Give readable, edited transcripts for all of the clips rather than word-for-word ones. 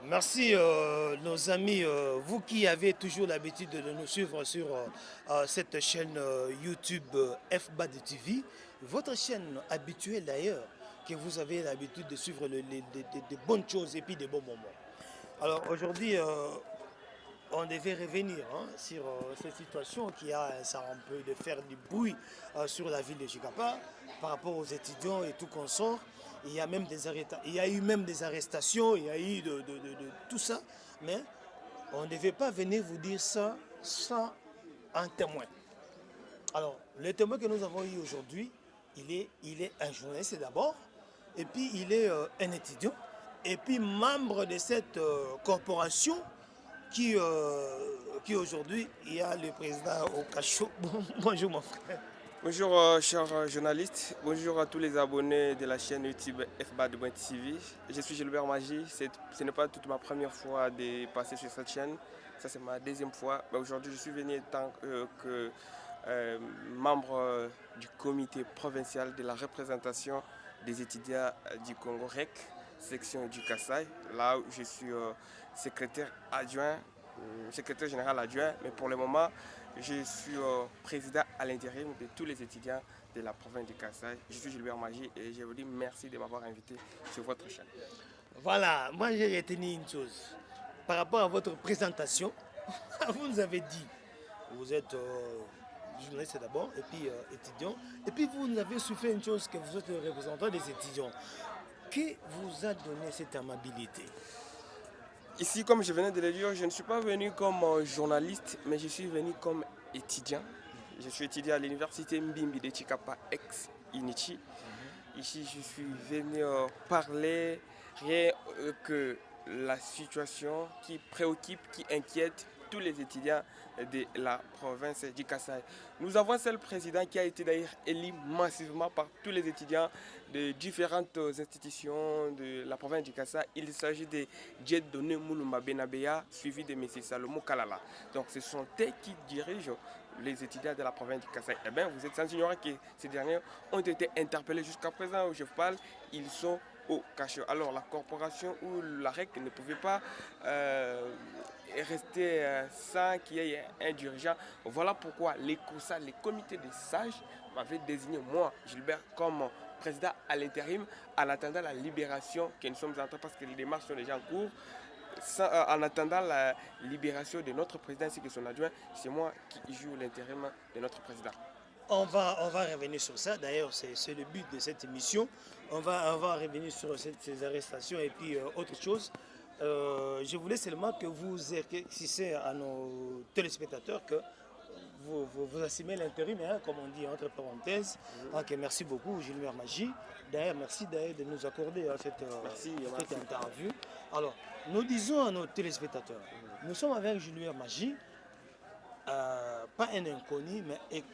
Merci nos amis, vous qui avez toujours l'habitude de nous suivre sur cette chaîne YouTube FBAD TV, votre chaîne habituelle d'ailleurs, que vous avez l'habitude de suivre des bonnes choses et puis des bons moments. Alors aujourd'hui, on devait revenir sur cette situation qui a ça un peu de faire du bruit sur la ville de Chicapa par rapport aux étudiants et tout consort. Il y a même il y a eu même des arrestations, il y a eu de tout ça, mais on ne devait pas venir vous dire ça sans un témoin. Alors, le témoin que nous avons eu aujourd'hui, il est un journaliste d'abord, et puis il est un étudiant, et puis membre de cette corporation qui aujourd'hui, il y a le président au cachot. Bonjour mon frère. Bonjour chers journalistes, bonjour à tous les abonnés de la chaîne YouTube FBAD.TV. Je suis Gilbert Magie, ce n'est pas toute ma première fois de passer sur cette chaîne, ça c'est ma deuxième fois. Mais aujourd'hui je suis venu en tant que membre du comité provincial de la représentation des étudiants du Congo REC, section du Kasaï. Là où je suis secrétaire adjoint, secrétaire général adjoint, mais pour le moment je suis président à l'intérim de tous les étudiants de la province du Kasaï. Je suis Gilbert Magie et je vous dis merci de m'avoir invité sur votre chaîne. Voilà, moi j'ai retenu une chose. Par rapport à votre présentation, vous nous avez dit, vous êtes journaliste d'abord, et puis étudiant, et puis vous nous avez soufflé une chose, que vous êtes le représentant des étudiants. Qui vous a donné cette amabilité? Ici, comme je venais de le dire, je ne suis pas venu comme journaliste, mais je suis venu comme étudiant. Je suis étudiant à l'université Mbimbi de Chikapa, ex-Inichi. Ici, je suis venu parler rien que la situation qui préoccupe, qui inquiète tous les étudiants de la province du Kasaï. Nous avons un seul président qui a été d'ailleurs élu massivement par tous les étudiants de différentes institutions de la province du Kasaï. Il s'agit de Dieudonné Moulumba Benabeya, suivi de M. Salomon Kalala. Donc ce sont eux qui dirigent les étudiants de la province du Kasaï. Eh bien, vous êtes sans ignorer que ces derniers ont été interpellés jusqu'à présent où je vous parle. Ils sont au cachot. Alors la corporation ou la REC ne pouvait pas rester sans qu'il y ait un dirigeant. Voilà pourquoi les COSA, les comités des sages, m'avaient désigné moi, Gilbert, comme président à l'intérim en attendant la libération que nous sommes en train, parce que les démarches sont déjà en cours. En attendant la libération de notre président ainsi que son adjoint, c'est moi qui joue l'intérim de notre président. On va revenir sur ça. D'ailleurs, c'est le but de cette émission. On va revenir sur ces arrestations et puis autre chose. Je voulais seulement que vous éclaircissiez à nos téléspectateurs que vous assumez l'intérim, comme on dit entre parenthèses. Okay, merci beaucoup, Gilbert Magie. D'ailleurs, merci de nous accorder cette interview. Alors, nous disons à nos téléspectateurs, nous sommes avec Gilbert Magie, pas un inconnu, mais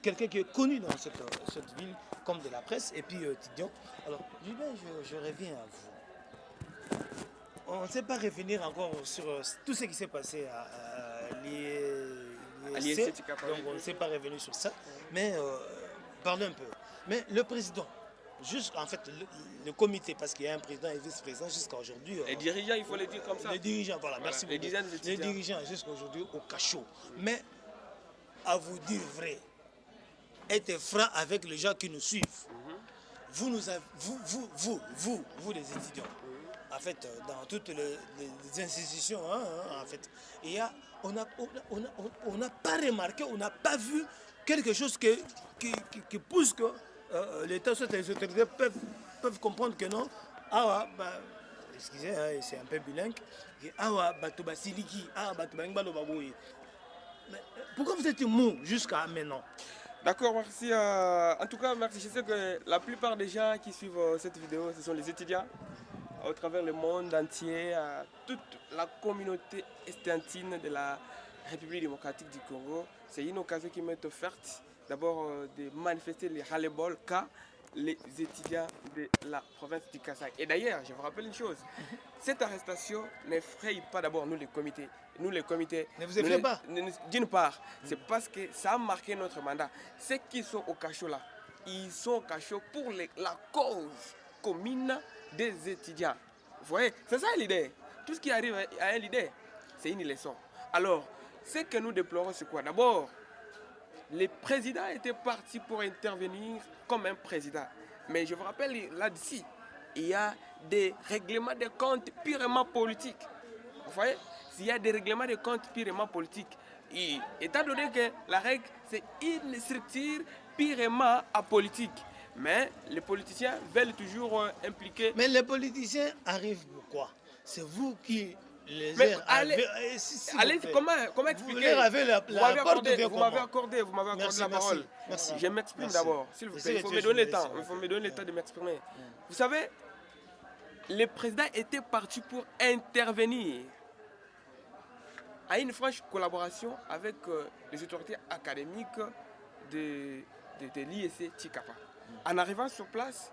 quelqu'un qui est connu dans cette ville, comme de la presse, et puis étudiant. Alors, Gilbert, je reviens à vous. On ne sait pas revenir encore sur tout ce qui s'est passé à l'ISC, donc on ne s'est pas revenu sur ça, mais parlons un peu. Mais le président, juste en fait le comité, parce qu'il y a un président et vice-président jusqu'à aujourd'hui. Les dirigeants, il faut les dire comme ça. Les dirigeants, voilà, merci beaucoup. Les dirigeants jusqu'à aujourd'hui au cachot. Mais à vous dire vrai, être franc avec les gens qui nous suivent. Vous les étudiants, en fait, dans toutes les institutions, en fait, on n'a pas remarqué, on n'a pas vu quelque chose qui pousse que l'État, les autorités peuvent comprendre que non. Ah, bah, excusez, c'est un peu bilingue. Ah, bah, siliki, ah, bah, pourquoi vous êtes mou jusqu'à maintenant? D'accord, merci. En tout cas, merci. Je sais que la plupart des gens qui suivent cette vidéo, ce sont les étudiants au travers le monde entier, toute la communauté estudiantine de la République démocratique du Congo. C'est une occasion qui m'est offerte d'abord de manifester les ras-le-bol qu'a les étudiants de la province du Kasaï. Et d'ailleurs, je vous rappelle une chose, cette arrestation n'effraie pas d'abord nous les comités. Nous les comités, ne vous effrayez pas. D'une part, c'est parce que ça a marqué notre mandat. Ceux qui sont au cachot là, ils sont au cachot pour la cause commune des étudiants. Vous voyez, c'est ça l'idée. tout ce qui arrive à un leader, c'est une leçon. Alors, ce que nous déplorons, c'est quoi? D'abord, les présidents étaient partis pour intervenir comme un président. Mais je vous rappelle, là-dessus, il y a des règlements de comptes purement politiques. Vous voyez? S'il y a des règlements de comptes purement politiques, et étant donné que la règle, c'est une structure purement apolitique. Mais les politiciens veulent toujours impliquer... Mais les politiciens arrivent pourquoi? C'est vous qui les allez, comment expliquer? Vous m'avez accordé la parole. Merci. Je m'exprime d'abord, s'il vous plaît. Il faut me donner le temps. Il faut me donner le temps de m'exprimer. Vous savez, le président était parti pour intervenir à une franche collaboration avec les autorités académiques de l'IEC Tshikapa. En arrivant sur place,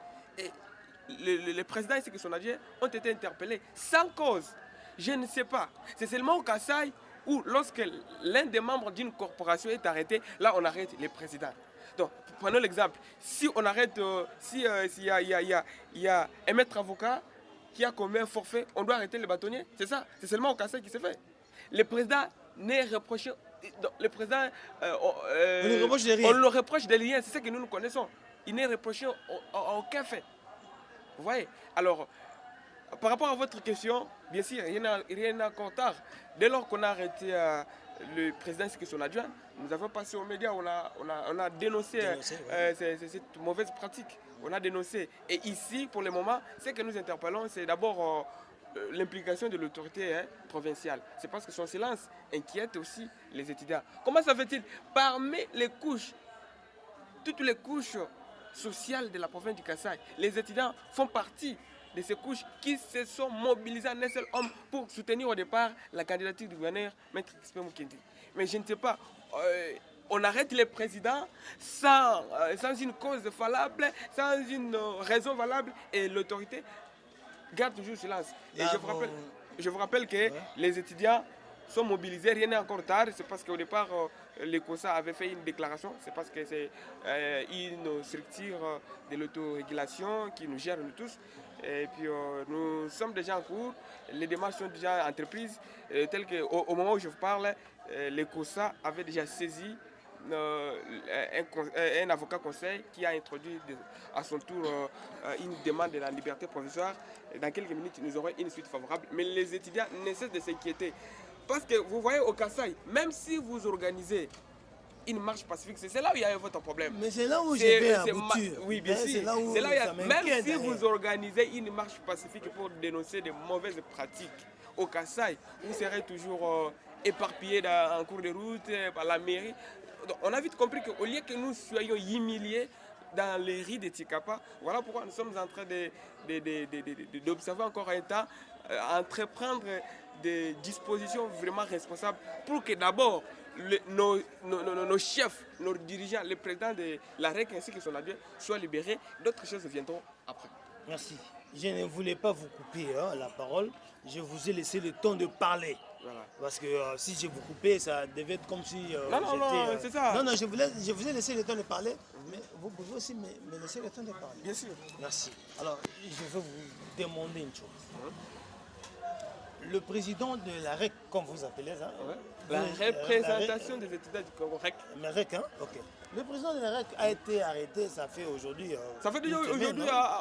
le président ainsi que son adjoint ont été interpellés sans cause. Je ne sais pas. C'est seulement au Kasaï où lorsque l'un des membres d'une corporation est arrêté, là on arrête les présidents. Donc, prenons l'exemple. Si on arrête, s'il y a un maître avocat qui a commis un forfait, on doit arrêter le bâtonnier. C'est ça. C'est seulement au Kasaï qui se fait. Le président n'est reproché. Le président, on le reproche de rien. C'est ce que nous connaissons. Il n'est reproché à aucun fait. Vous voyez? Alors, par rapport à votre question, bien sûr, rien n'a encore tard. Dès lors qu'on a arrêté le président et son adjoint, nous avons passé aux médias, on a dénoncé cette mauvaise pratique. On a dénoncé. Et ici, pour le moment, ce que nous interpellons, c'est d'abord l'implication de l'autorité provinciale. C'est parce que son silence inquiète aussi les étudiants. Comment ça fait-il? Parmi les couches, toutes les couches sociales de la province du Kasaï, les étudiants font partie de ces couches qui se sont mobilisées en un seul homme pour soutenir au départ la candidature du gouverneur, Maître Crispin Mukendi. Mais je ne sais pas, on arrête les présidents sans une cause valable, sans une raison valable, et l'autorité garde toujours silence. Et je vous rappelle que les étudiants sont mobilisés, rien n'est encore tard, c'est parce qu'au départ, les COSA avaient fait une déclaration, c'est parce que c'est une structure de l'autorégulation qui nous gère nous tous. Et puis nous sommes déjà en cours, les démarches sont déjà entreprises, telles qu'au moment où je vous parle, les COSA avaient déjà saisi un avocat conseil qui a introduit à son tour une demande de la liberté provisoire. Dans quelques minutes, nous aurons une suite favorable. Mais les étudiants ne cessent de s'inquiéter. Parce que vous voyez au Kasaï, même si vous organisez une marche pacifique, c'est là où il y a votre problème. Mais c'est là où je vais aboutir. Oui, bien sûr. C'est là où même si vous organisez une marche pacifique pour dénoncer de mauvaises pratiques au Kasaï, vous serez toujours éparpillé en cours de route par la mairie. Donc, on a vite compris qu'au lieu que nous soyons humiliés dans les rues de Tshikapa, voilà pourquoi nous sommes en train d'observer encore un temps, entreprendre des dispositions vraiment responsables pour que d'abord nos chefs, nos dirigeants, le président de la REC ainsi que son adjoint soient libérés. D'autres choses viendront après. Merci. Je ne voulais pas vous couper la parole. Je vous ai laissé le temps de parler. Voilà. Parce que si je vous coupais, ça devait être comme si non, c'est ça. Non, je vous ai laissé le temps de parler, mais vous pouvez aussi me laisser le temps de parler. Bien sûr. Merci. Alors, je vais vous demander une chose. Le président de la REC, comme vous appelez ça, la représentation des étudiants du Congo, REC. La REC, ok. Le président de la REC a été arrêté, ça fait aujourd'hui... ça fait déjà aujourd'hui,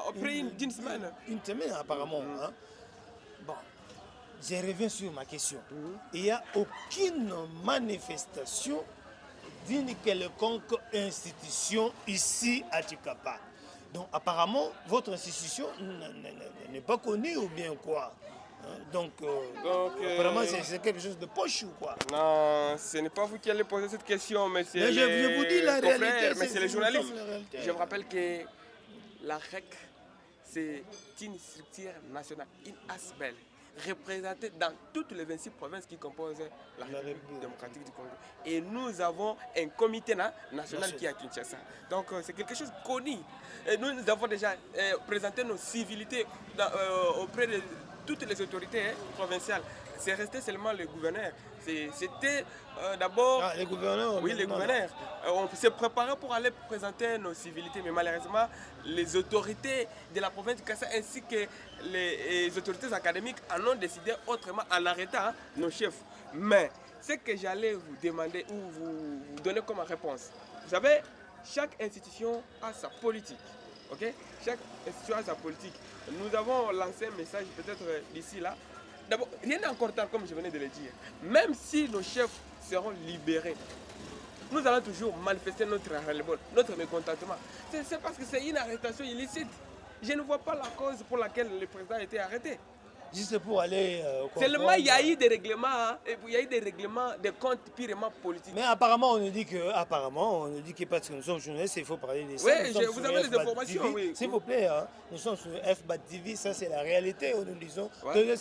après d'une semaine. Une semaine, apparemment. Bon, je reviens sur ma question. Il n'y a aucune manifestation d'une quelconque institution ici à Tshikapa. Donc, apparemment, votre institution n'est pas connue ou bien quoi? Donc apparemment, c'est quelque chose de poche ou quoi? Non, ce n'est pas vous qui allez poser cette question, mais c'est je vous dis la réalité, mais c'est les journalistes. Je vous rappelle que la REC, c'est une structure nationale, une ASBEL, représentée dans toutes les 26 provinces qui composent la République démocratique du Congo. Et nous avons un comité national qui est à Kinshasa. Donc c'est quelque chose de connu. Et nous avons déjà présenté nos civilités auprès toutes les autorités provinciales. C'est resté seulement le gouverneur. C'était d'abord... Ah, les gouverneurs. Oui, les gouverneurs. On s'est préparé pour aller présenter nos civilités, mais malheureusement, les autorités de la province du Kassai ainsi que les autorités académiques en ont décidé autrement en arrêtant nos chefs. Mais ce que j'allais vous demander ou vous donner comme réponse, vous savez, chaque institution a sa politique. Okay? Chaque institution a sa politique. Nous avons lancé un message peut-être d'ici là. D'abord, rien n'est encore tard, comme je venais de le dire. Même si nos chefs seront libérés, nous allons toujours manifester notre ras-le-bol, notre mécontentement. C'est parce que c'est une arrestation illicite. Je ne vois pas la cause pour laquelle le président a été arrêté. Juste pour aller... Seulement, il y a eu des règlements, hein, et il y a eu des règlements, des comptes purement politiques. Mais apparemment, on nous dit que parce que nous sommes journalistes, il faut parler de ça. Oui, vous avez les informations, oui. S'il vous plaît, hein, nous sommes sur FBAT TV, ça c'est la réalité, nous disons. Ouais.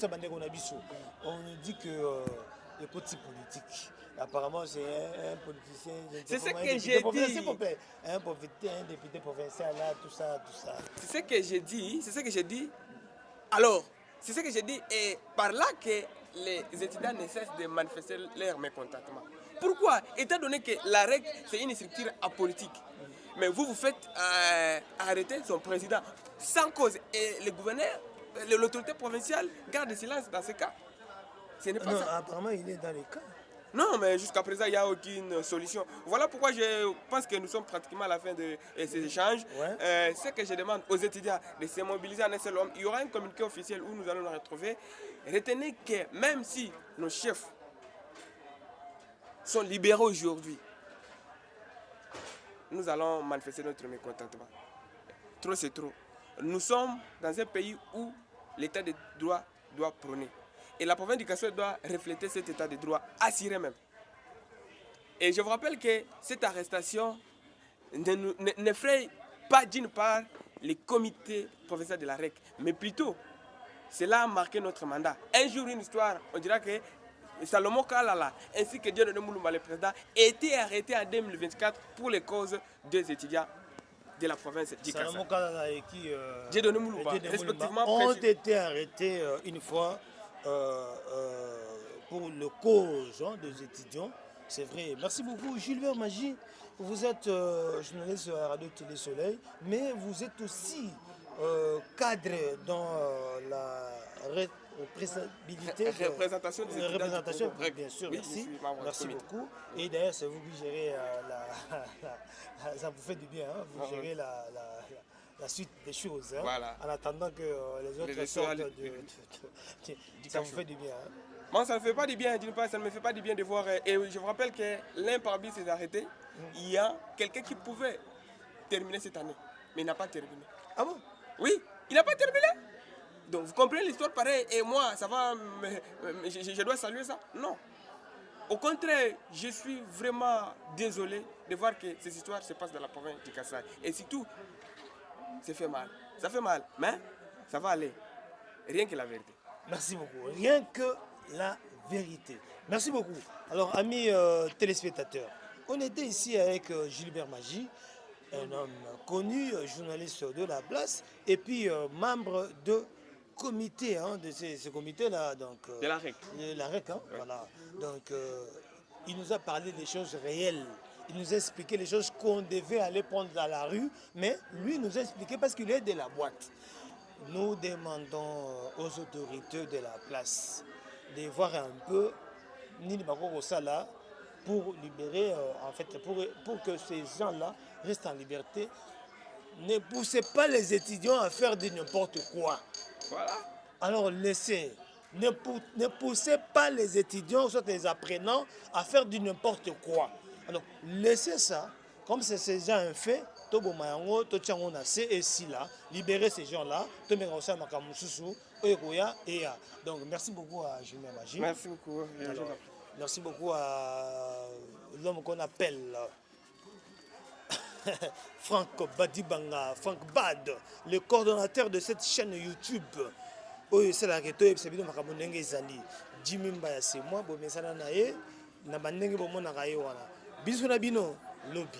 On nous dit que les petits politiques, apparemment c'est un politicien... C'est ce que j'ai dit. S'il vous plaît, un député provincial, là, tout ça. C'est ce que j'ai dit, Alors, c'est ce que j'ai dit, et par là que les étudiants ne cessent de manifester leur mécontentement. Pourquoi? Étant donné que la règle, c'est une structure apolitique. Mais vous faites arrêter son président sans cause. Et le gouverneur, l'autorité provinciale garde silence dans ce cas. Ce n'est pas ça. Apparemment, il est dans les cas. Non, mais jusqu'à présent, il n'y a aucune solution. Voilà pourquoi je pense que nous sommes pratiquement à la fin de ces échanges. Ouais. Ce que je demande aux étudiants de se mobiliser en un seul homme, il y aura un communiqué officiel où nous allons nous retrouver. Retenez que même si nos chefs sont libérés aujourd'hui, nous allons manifester notre mécontentement. Trop, c'est trop. Nous sommes dans un pays où l'état de droit doit prôner. Et la province du Kassai doit refléter cet état de droit, assuré même. Et je vous rappelle que cette arrestation n'effraie pas d'une part les comités provinciaux de la REC, mais plutôt, cela a marqué notre mandat. Un jour, une histoire, on dira que Salomon Kalala ainsi que Dieudonné Mouloumba, le président, étaient arrêtés en 2024 pour les causes des étudiants de la province du Kassai. Salomon Kalala et qui Dieudonné Mouloumba, respectivement, ont été arrêtés une fois pour le cause des étudiants. C'est vrai. Merci beaucoup, Gilbert Magie. Vous êtes journaliste à Radio Télé Soleil, mais vous êtes aussi cadre dans la représentation des étudiants. Bien sûr, oui, merci. Merci beaucoup. Et d'ailleurs, c'est vous qui gérez ça vous fait du bien, hein, vous gérez la suite des choses. Hein, voilà. En attendant que les autres sortent ça vous fait du bien. Hein. Moi, ça ne me fait pas du bien, d'une part, ça ne me fait pas du bien de voir. Et je vous rappelle que l'un parmi s'est arrêté. Il y a quelqu'un qui pouvait terminer cette année, mais il n'a pas terminé. Ah bon? Oui, il n'a pas terminé. Donc vous comprenez l'histoire pareil, et moi, ça va, je dois saluer ça? Non. Au contraire, je suis vraiment désolé de voir que ces histoires se passent dans la province du Kassai. Et surtout, ça fait mal. Ça fait mal, mais ça va aller. Rien que la vérité. Merci beaucoup. Rien que la vérité. Merci beaucoup. Alors, amis téléspectateurs, on était ici avec Gilbert Magie, un homme connu, journaliste de la place, et puis membre de comité, hein, de ce comité-là. De la REC. La REC, hein, ouais. Voilà. Donc, il nous a parlé des choses réelles. Il nous a expliqué les choses qu'on devait aller prendre dans la rue, mais lui nous a expliqué parce qu'il est de la boîte. Nous demandons aux autorités de la place de voir un peu Nini Bakoko Sala pour libérer, en fait, pour que ces gens-là restent en liberté. Ne poussez pas les étudiants à faire de n'importe quoi. Voilà. Alors laissez. Ne poussez pas les étudiants, soit les apprenants, à faire du n'importe quoi. Alors laissez ça. Comme c'est déjà un fait, et si là, libérer ces gens-là, donc merci beaucoup à Julien Magie. Merci beaucoup. Alors, merci beaucoup à l'homme qu'on appelle Franck Badibanga, Franck Bad, le coordonnateur de cette chaîne YouTube. C'est la reto et c'est bien makamondenge ezali. Jimmy Mbaya c'est moi, bo mesana na ye na bandenge bo mona kaye wana. Biso na bino lobby.